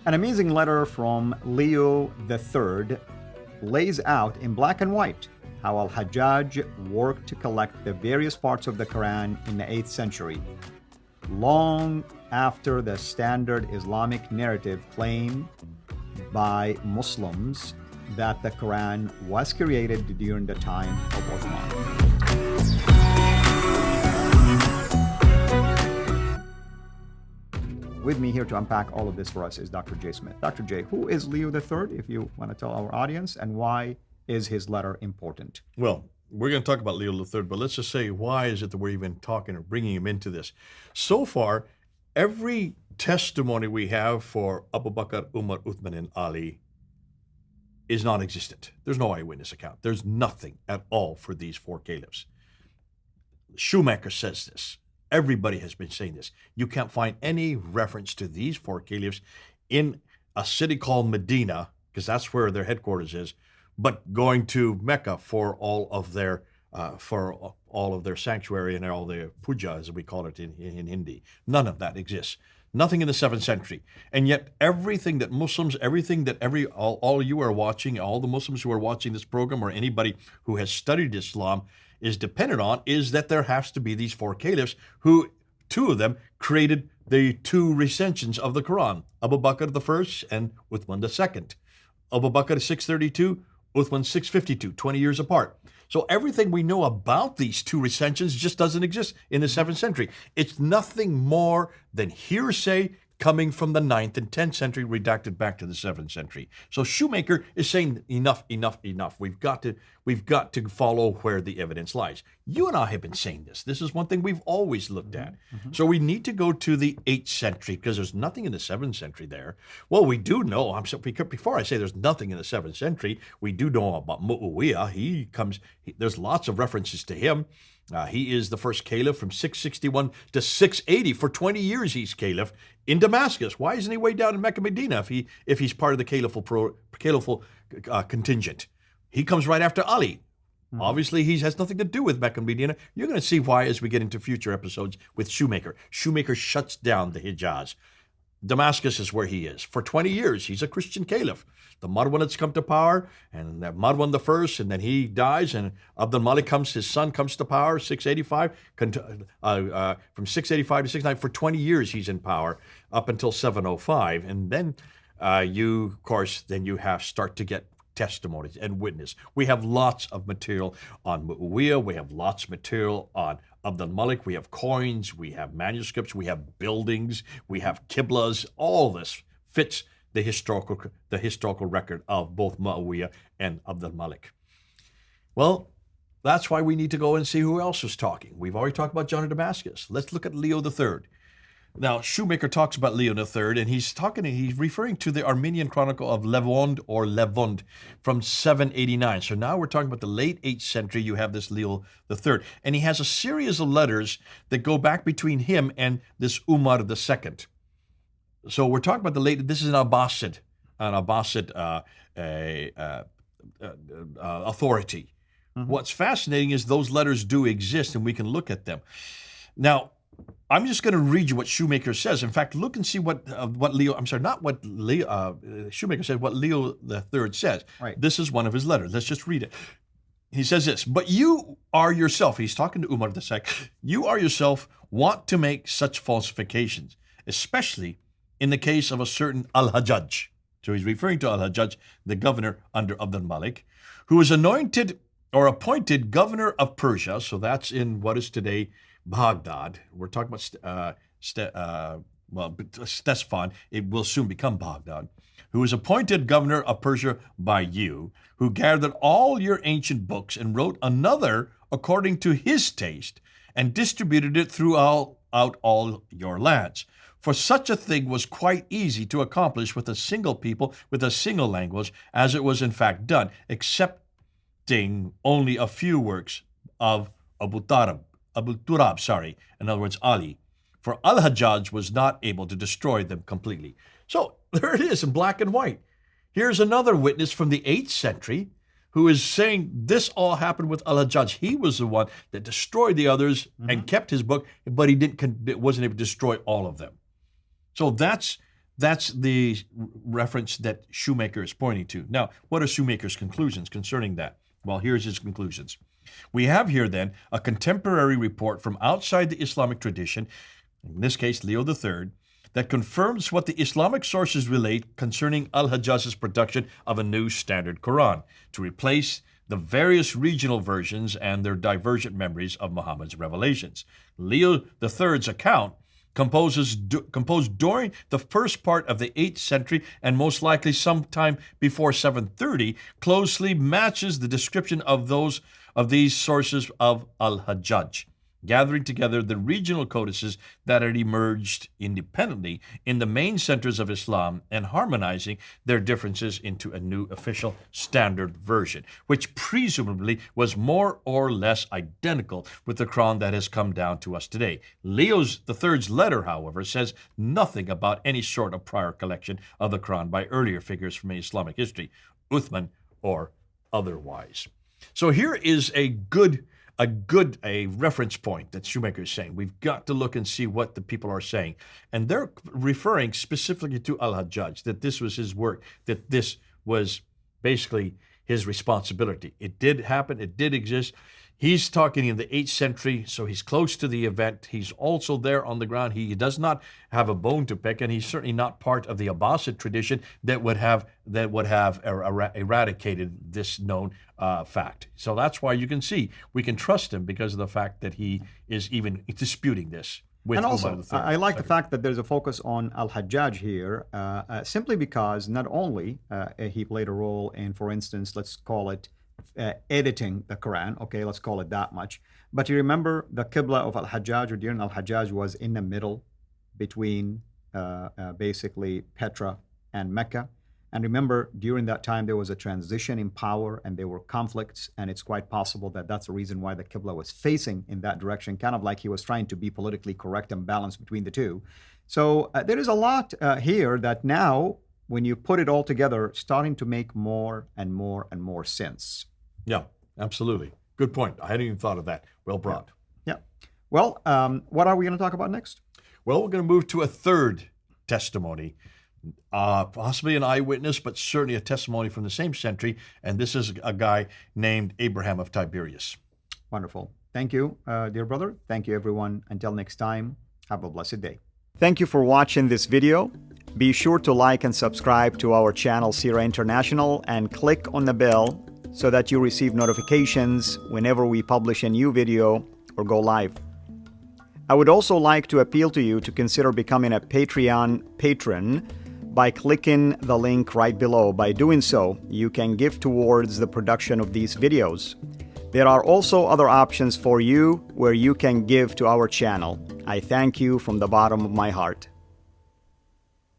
An amazing letter from Leo III lays out in black and white how Al-Hajjaj worked to collect the various parts of the Quran in the 8th century, long after the Standard Islamic Narrative claim by Muslims that the Quran was created during the time of Uthman. With me here to unpack all of this for us is Dr. J. Smith. Dr. J, who is Leo III, if you want to tell our audience, and why is his letter important? Well, we're going to talk about Leo III, but let's just say, why is it that we're even talking or bringing him into this? So far, every testimony we have for Abu Bakr, Umar, Uthman, and Ali is non-existent. There's no eyewitness account. There's nothing at all for these four caliphs. Shoemaker says this. Everybody has been saying this. You can't find any reference to these four caliphs in a city called Medina, because that's where their headquarters is, but going to Mecca for all of their sanctuary and all their puja, as we call it in Hindi. None of that exists. Nothing in the 7th century. And yet everything that Muslims, all you are watching, all the Muslims who are watching this program, or anybody who has studied Islam, is dependent on is that there has to be these four caliphs who, two of them, created the two recensions of the Quran, Abu Bakr the first and Uthman the second. Abu Bakr 632, Uthman 652, 20 years apart. So everything we know about these two recensions just doesn't exist in the 7th century. It's nothing more than hearsay coming from the 9th and 10th century, redacted back to the 7th century. So Shoemaker is saying enough, enough, enough. We've got to follow where the evidence lies. You and I have been saying this. This is one thing we've always looked at. So we need to go to the 8th century because there's nothing in the 7th century there. Well, we do know, before I say there's nothing in the 7th century, we do know about Muawiyah. There's lots of references to him. He is the first caliph from 661 to 680. For 20 years, he's caliph in Damascus. Why isn't he way down in Mecca, Medina if he's part of the caliphal contingent? He comes right after Ali. Obviously, he has nothing to do with Mecca and Medina. You're going to see why as we get into future episodes with Shoemaker. Shoemaker shuts down the Hijaz. Damascus is where he is. For 20 years, he's a Christian caliph. The Marwanids come to power, and Marwan the first, and then he dies, and Abdul Malik his son comes to power, 685. From 685 to 609, for 20 years he's in power, up until 705. And then you start to get testimonies and witness. We have lots of material on Muawiyah. We have lots of material on Abdul Malik. We have coins. We have manuscripts. We have buildings. We have qiblas. All this fits the historical record of both Muawiyah and Abdul Malik. Well, that's why we need to go and see who else was talking. We've already talked about John of Damascus. Let's look at Leo III. Now, Shoemaker talks about Leo III, and he's referring to the Armenian Chronicle of Levond or Levond from 789. So now we're talking about the late 8th century. You have this Leo III, and he has a series of letters that go back between him and this Umar II. So we're talking about this is an Abbasid authority. What's fascinating is those letters do exist, and we can look at them. Now, I'm just going to read you what Shoemaker says. In fact, look and see what Shoemaker said, what Leo III says. Right. This is one of his letters. Let's just read it. He says this, but you are yourself, he's talking to Umar II, you are yourself want to make such falsifications, especially in the case of a certain Al-Hajjaj. So he's referring to Al-Hajjaj, the governor under Abdul Malik, who was anointed or appointed governor of Persia. So that's in what is today Baghdad. We're talking about Stesfan. It will soon become Baghdad. Who was appointed governor of Persia by you, who gathered all your ancient books and wrote another according to his taste and distributed it throughout all your lands. For such a thing was quite easy to accomplish with a single people, with a single language, as it was in fact done, excepting only a few works of Abu Turab, in other words, Ali. For Al-Hajjaj was not able to destroy them completely. So there it is in black and white. Here's another witness from the 8th century who is saying this all happened with Al-Hajjaj. He was the one that destroyed the others and kept his book, but he wasn't able to destroy all of them. So that's That's the reference that Shoemaker is pointing to. Now, what are Shoemaker's conclusions concerning that? Well, here's his conclusions. We have here then a contemporary report from outside the Islamic tradition, in this case Leo III, that confirms what the Islamic sources relate concerning Al-Hajjaj's production of a new standard Qur'an to replace the various regional versions and their divergent memories of Muhammad's revelations. Leo III's account, composed during the first part of the 8th century and most likely sometime before 730, closely matches the description of these sources of Al-Hajjaj, gathering together the regional codices that had emerged independently in the main centers of Islam and harmonizing their differences into a new official standard version, which presumably was more or less identical with the Quran that has come down to us today. Leo III's letter, however, says nothing about any sort of prior collection of the Quran by earlier figures from Islamic history, Uthman or otherwise. So here is a reference point that Shoemaker is saying. We've got to look and see what the people are saying. And they're referring specifically to Al-Hajjaj, that this was his work, that this was basically his responsibility. It did happen. It did exist. He's talking in the 8th century, so he's close to the event. He's also there on the ground. He does not have a bone to pick, and he's certainly not part of the Abbasid tradition that would have eradicated this known fact. So that's why you can see we can trust him because of the fact that he is even disputing this. And also, I like the fact that there's a focus on Al-Hajjaj here, simply because not only he played a role in, for instance, let's call it editing the Quran, okay, let's call it that much. But you remember the Qibla of Al-Hajjaj, or during Al-Hajjaj, was in the middle between basically Petra and Mecca. And remember, during that time, there was a transition in power and there were conflicts. And it's quite possible that that's the reason why the Qibla was facing in that direction, kind of like he was trying to be politically correct and balanced between the two. So there is a lot here that now, when you put it all together, starting to make more and more and more sense. Yeah, absolutely. Good point. I hadn't even thought of that. Well brought. Yeah. Well, what are we going to talk about next? Well, we're going to move to a third testimony, possibly an eyewitness, but certainly a testimony from the same century. And this is a guy named Abraham of Tiberias. Wonderful. Thank you, dear brother. Thank you, everyone. Until next time, have a blessed day. Thank you for watching this video. Be sure to like and subscribe to our channel, CIRA International, and click on the bell so that you receive notifications whenever we publish a new video or go live. I would also like to appeal to you to consider becoming a Patreon patron by clicking the link right below. By doing so, you can give towards the production of these videos. There are also other options for you where you can give to our channel. I thank you from the bottom of my heart.